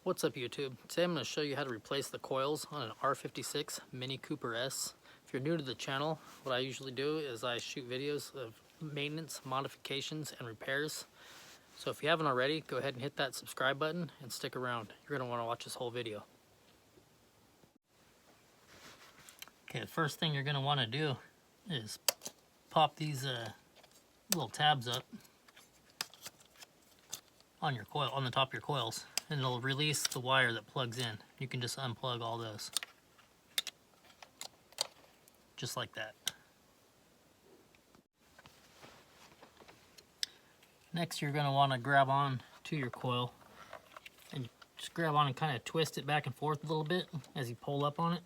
What's up YouTube? Today I'm going to show you how to replace the coils on an R56 Mini Cooper S. If you're new to the channel, what I usually do is I shoot videos of maintenance, modifications, and repairs. So if you haven't already, go ahead and hit that subscribe button and stick around. You're going to want to watch this whole video. Okay, the first thing you're going to want to do is pop these little tabs up on your coil, on the top of your coils, and it'll release the wire that plugs in. You can just unplug all those, just like that. Next, you're going to want to grab on to your coil and just grab on and kind of twist it back and forth a little bit as you pull up on it,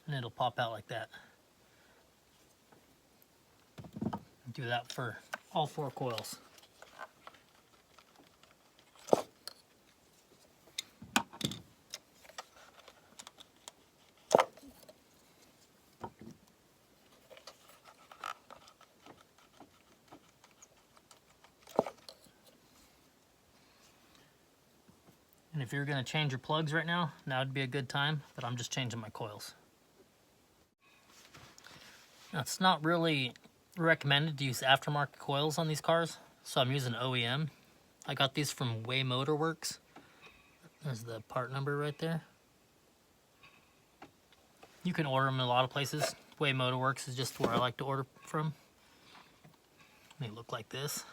and it'll pop out like that. Do that for all 4 coils. And if you're going to change your plugs right now, now would be a good time, but I'm just changing my coils. Now, it's not really recommended to use aftermarket coils on these cars, so I'm using OEM. I got these from Way Motor Works. There's the part number right there. You can order them in a lot of places. Way Motor Works is just where I like to order from. They look like this.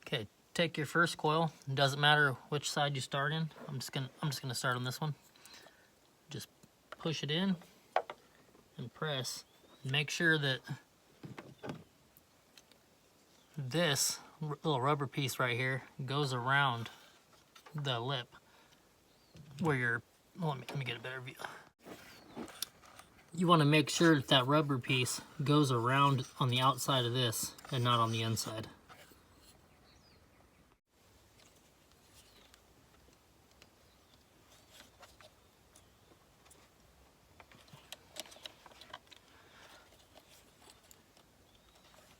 Okay, take your first coil. It doesn't matter which side you start in. I'm just gonna start on this one. Just push it in and press. Make sure that this little rubber piece right here goes around the lip where you're. Let me get a better view. You want to make sure that that rubber piece goes around on the outside of this and not on the inside.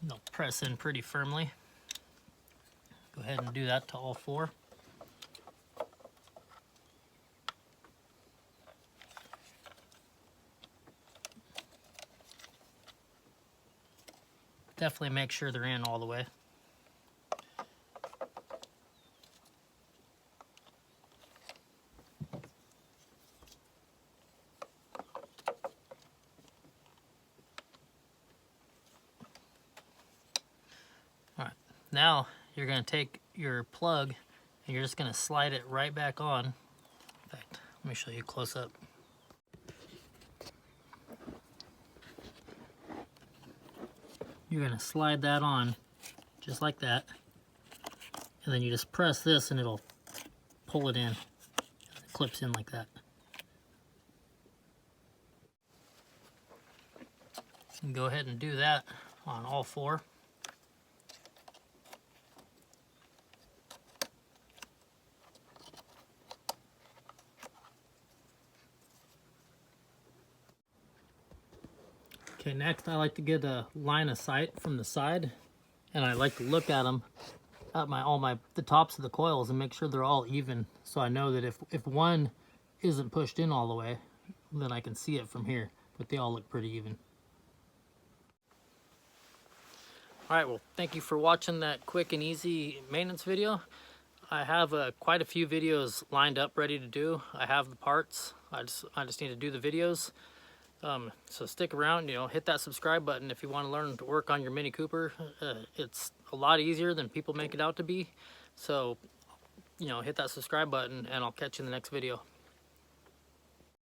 They'll press in pretty firmly. Go ahead and do that to all 4. Definitely make sure they're in all the way. Alright, now you're going to take your plug and you're just going to slide it right back on. In fact, let me show you close up. You're going to slide that on just like that, and then you just press this and it'll pull it in. It clips in like that. And go ahead and do that on all 4. Okay, next I like to get a line of sight from the side, and I like to look at them at the tops of the coils and make sure they're all even, so I know that if one isn't pushed in all the way, then I can see it from here, but they all look pretty even. Alright, well, thank you for watching that quick and easy maintenance video. I have quite a few videos lined up ready to do. I have the parts. I just need to do the videos. So stick around, hit that subscribe button if you want to learn to work on your Mini Cooper. It's a lot easier than people make it out to be. So, hit that subscribe button and I'll catch you in the next video.